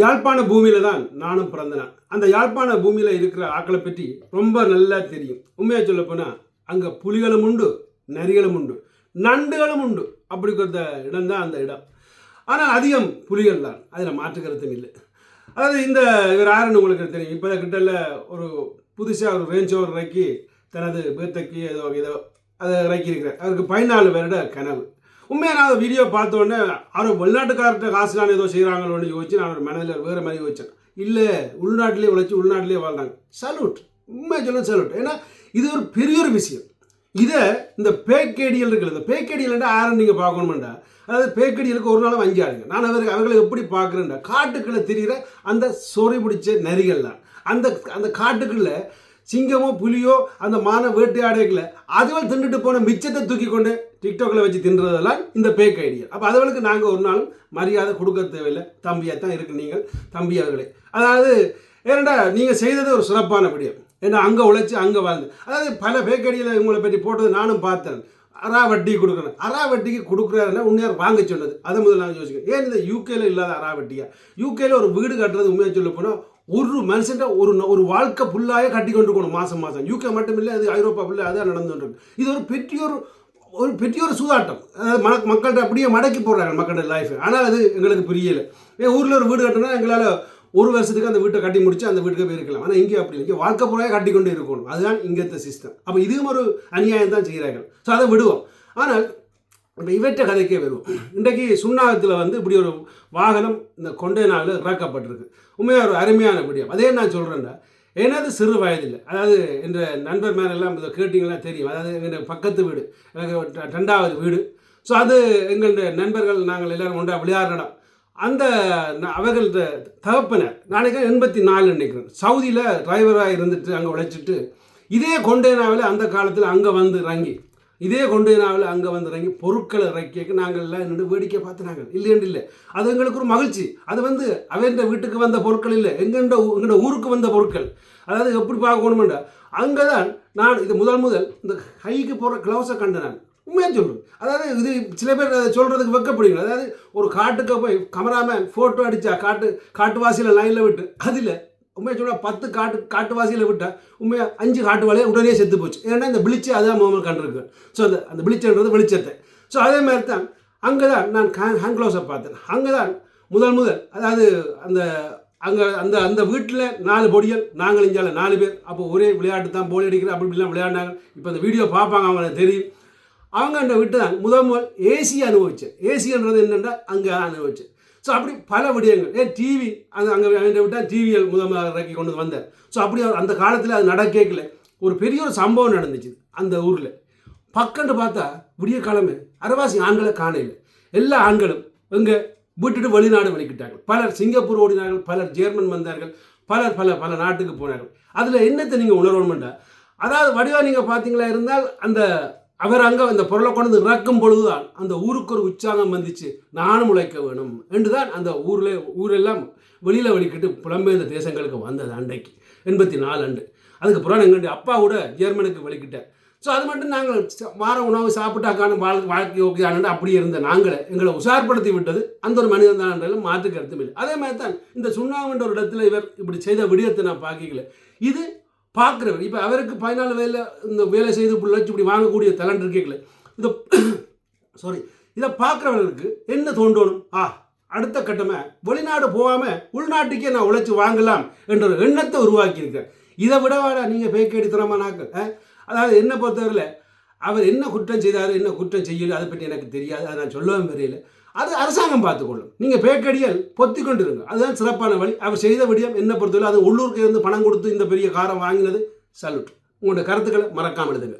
யாழ்ப்பாண பூமியில தான் நானும் பிறந்தேன். அந்த யாழ்ப்பாண பூமியில இருக்கிற ஆக்களை பற்றி ரொம்ப நல்லா தெரியும். உண்மையாக சொல்ல போனால் அங்கே புலிகளும் உண்டு, நரிகளும் உண்டு, நண்டுகளும் உண்டு. அப்படி கொடுத்த இடம் தான் அந்த இடம். ஆனால் அதிகம் புலிகள் தான், அதில் மாற்று கருத்தும் இல்லை. அதாவது இந்த இவர் யாருன்னு உங்களுக்கு தெரியும். இப்போ கிட்டல ஒரு புதுசாக ஒரு ரேஞ்ச் ஓவர் இறக்கி தனது பேர்த்தைக்கு ஏதோ அதை இறக்கியிருக்கிறார். அவருக்கு 14 வருட கனவு. உண்மையாக நான் வீடியோ பார்த்தோன்னே அவர் வெளிநாட்டுக்கார்ட்ட காசுலாம் ஏதோ செய்கிறாங்களோன்னு யோசிச்சு நான் ஒரு மனதில் வேறு மாதிரி யோசித்தேன். இல்லை, உள்நாட்டிலே உழைச்சி உள்நாட்டிலே வாழ்றாங்க. சல்யூட், உண்மையாக சொல்ல சல்யூட். ஏன்னா இது ஒரு பெரிய ஒரு விஷயம். இதை இந்த பேக்கேடியல் இருக்குது. இந்த பேக்கேடியல்ன்றா யாரும் நீங்கள் பார்க்கணுமெண்டா, அதாவது பேக்கடிகளுக்கு ஒரு நாளும் வஞ்சாடுங்க. நான் அவர்களை எப்படி பார்க்குறேன்டா, காட்டுக்குள்ளே தெரிகிற அந்த சொறி பிடிச்ச நரிகள் தான். அந்த காட்டுக்குள்ளே சிங்கமோ புலியோ அந்த மான வேட்டையாடைகளை அதுவள் தின்னுட்டு போன மிச்சத்தை தூக்கி கொண்டு டிக்டாக்ல வச்சு தின்றதெல்லாம் இந்த பேக் ஐடியா. அப்போ அதுவளுக்கு நாங்கள் ஒரு நாளும் மரியாதை கொடுக்க தேவையில்லை. தம்பியாக தான் இருக்கு நீங்கள், தம்பி அவர்களே. அதாவது ஏன்னா நீங்கள் செய்தது ஒரு சிறப்பான விடயம். ஏன்னா அங்கே உழைச்சி அங்கே வாழ்ந்து, அதாவது பல பேக்கடியில் இவங்களை பற்றி போட்டது நானும் பார்த்தேன். அரா வட்டி கொடுக்குறேன், அரா வட்டிக்கு கொடுக்குறாருன்னா உண்மையாக வாங்க சொன்னது. அதை முதல்ல நான் யோசிக்கிறேன். ஏன் இந்த யூகேல இல்லாத அரா வட்டியா? யூகேல ஒரு வீடு கட்டுறது உண்மையாக சொல்ல போனால் ஒரு மனுஷன் ஒரு வாழ்க்கை ஃபுல்லாக கட்டி கொண்டு இருக்கணும் மாதம் மாதம். யூகே மட்டும் இல்லை, அது ஐரோப்பா ஃபுல்லாக அதான் நடந்துருக்கு. இது ஒரு பெரிய சூதாட்டம். அதாவது மக்கள்கிட்ட அப்படியே மடக்கி போடுறாங்க மக்களோட லைஃப். ஆனால் அது எங்களுக்கு புரியலை. என் ஊரில் ஒரு வீடு கட்டினா எங்களால் ஒரு வருஷத்துக்கு அந்த வீட்டை கட்டி முடிச்சு அந்த வீட்டுக்கு போயிருக்கலாம். ஆனால் இங்கே அப்படி இங்கே வாழ்க்கை பூராக கட்டி கொண்டு இருக்கணும். அதுதான் இங்கத்த சிஸ்டம். அப்போ இதுவும் ஒரு அநியாயம் தான் செய்கிறார்கள். ஸோ அதை விடுவோம். ஆனால் இப்போ இவற்றை கதைக்கே வருவோம். இன்றைக்கு சுண்ணாகத்தில் இப்படி ஒரு வாகனம் இந்த கொண்டைனாவில் இறக்கப்பட்டிருக்கு. உண்மையாக ஒரு அருமையான விடயம். அதே நான் சொல்கிறேன்டா, எனது சிறு வயதில், அதாவது என்ற நண்பர் மேலெல்லாம் இதை கேட்டிங்கலாம் தெரியும். அதாவது எங்கள் பக்கத்து வீடு, எனக்கு 2வது வீடு. ஸோ அது எங்களுடைய நண்பர்கள் நாங்கள் எல்லோரும் ஒன்றா விளையாடுறோம். அந்த அவர்கள்ட்ட தகப்பனர் நாளைக்கு 84 நினைக்கிறேன், சவுதியில் டிரைவராக இருந்துட்டு அங்கே உழைச்சிட்டு இதே கொண்டேனாவில் அந்த காலத்தில் அங்கே வந்து இறங்கி பொருட்களை இறக்கிய நாங்கள் எல்லாம் நின்று வேடிக்கை பார்த்துனாங்க. இல்லைன்னு அது எங்களுக்கு ஒரு மகிழ்ச்சி. அது அவன் வீட்டுக்கு வந்த பொருட்கள் இல்லை, எங்கள்ட ஊருக்கு வந்த பொருட்கள். அதாவது எப்படி பார்க்கணுமெண்டா, அங்கே தான் நான் இது முதல் இந்த கைக்கு போகிற க்ளவுஸை கண்டு நான் உண்மையாக சொல்லுவேன். அதாவது இது சில பேர் அதை சொல்கிறதுக்கு வெக்கப்படுங்க. அதாவது ஒரு காட்டுக்கு போய் கமராமேன் ஃபோட்டோ அடித்தா காட்டுவாசியில் லைனில் விட்டு அதில் உண்மையாக சொல்ல 10 காட்டுவாசியில் விட்டால் உண்மையாக 5 காட்டுவாலையே உடனே செத்து போச்சு. ஏன்னா இந்த பிளிச்சு அதான் மோமல் கண்டிருக்கு. ஸோ அந்த பிளிச்சுன்றது வெளிச்சத்தை. ஸோ அதே மாதிரி தான் அங்கே தான் நான் ஹேண்ட் க்ளவுஸை பார்த்தேன். அங்கே தான் முதல் அதாவது அந்த வீட்டில் 4 பொடிகள், நாங்கள் இஞ்சால 4 பேர். அப்போ ஒரே விளையாட்டு தான், போலி அடிக்கிற அப்படிலாம் விளையாடினாங்க. இப்போ அந்த வீடியோ பார்ப்பாங்க, அவங்களுக்கு தெரியும். அவங்க அந்த விட்டு தான் முதல் ஏசி அனுபவிச்சேன். ஏசின்றது என்னென்னா அங்கே அனுபவிச்சேன். ஸோ அப்படி பல விடயங்கள். டிவி அது அங்கே விட்டால் டிவியை முதல் இறக்கி கொண்டு வந்தார். ஸோ அப்படி அந்த காலத்தில் அது நடக்கல. ஒரு பெரிய ஒரு சம்பவம் நடந்துச்சு அந்த ஊரில். பக்கண்டு பார்த்தா விடிய காலமே அரவாசி ஆண்களை காணையில். எல்லா ஆண்களும் எங்கே விட்டுட்டு வெளிநாடு வலிக்கிட்டாங்க. பலர் சிங்கப்பூர் ஓடினார்கள், பலர் ஜெர்மன் வந்தார்கள், பல நாட்டுக்கு போனார்கள். அதில் என்னத்தை நீங்கள் உணரணுமெண்டா, அதாவது வடிவா நீங்கள் பார்த்தீங்களா இருந்தால் அவர் அங்கே அந்த பொருளை கொண்டு வந்து இறக்கும் பொழுதுதான் அந்த ஊருக்கு ஒரு உற்சாகம் வந்துச்சு. நானும் உழைக்க வேணும் என்று தான் அந்த ஊரெல்லாம் வெளியில் வலிக்கிட்டு புலம்பெயர்ந்த தேசங்களுக்கு வந்தது அன்றைக்கு 84 ஆண்டு. அதுக்கப்புறம் எங்களுடைய அப்பா கூட ஜெர்மனுக்கு வலிக்கிட்டார். ஸோ அது மட்டும் நாங்கள் வார உணவு சாப்பிட்டாக்கான வாழ்க்கை ஓகேயானு அப்படி இருந்த எங்களை உஷார்படுத்தி விட்டது அந்த ஒரு மனிதன் தான் என்றாலும் மாற்று கருத்தும் இல்லை. அதே மாதிரி தான் இந்த சுண்ணாமன்ற ஒரு இடத்துல இவர் இப்படி செய்த விடயத்தை நான் பார்க்கல. இது பார்க்குறவர் இப்போ அவருக்கு 14 வயதில் இந்த வேலை செய்து பிள்ளைச்சு இப்படி வாங்கக்கூடிய டேலண்ட் இருக்கீங்களே, இதை பார்க்குறவர்களுக்கு என்ன தோன்றணும்? அடுத்த கட்டமாக வெளிநாடு போகாமல் உள்நாட்டுக்கே நான் உழைச்சி வாங்கலாம் என்ற ஒரு எண்ணத்தை உருவாக்கியிருக்கேன். இதை விடவாடா நீங்கள் பேக்கடித்தனமா நாக்கள். அதாவது என்ன பொறுத்தவரையில் அவர் என்ன குற்றம் செய்தார், என்ன குற்றம் செய்யலை, அதை பற்றி எனக்கு தெரியாது. அதை நான் சொல்லவும் தெரியல. அது அரசாங்கம் பார்த்துக்கொள்ளும். நீங்கள் பேக்கடியால் பொத்தி கொண்டு இருங்க. அதுதான் சிறப்பான வழி. அவர் செய்த விடயம் என்ன பொறுத்தவரை அது உள்ளூருக்கு இருந்து பணம் கொடுத்து இந்த பெரிய காரை வாங்கினது சல்யூட். உங்களுடைய கருத்துக்களை மறக்காமல் எழுதுங்க.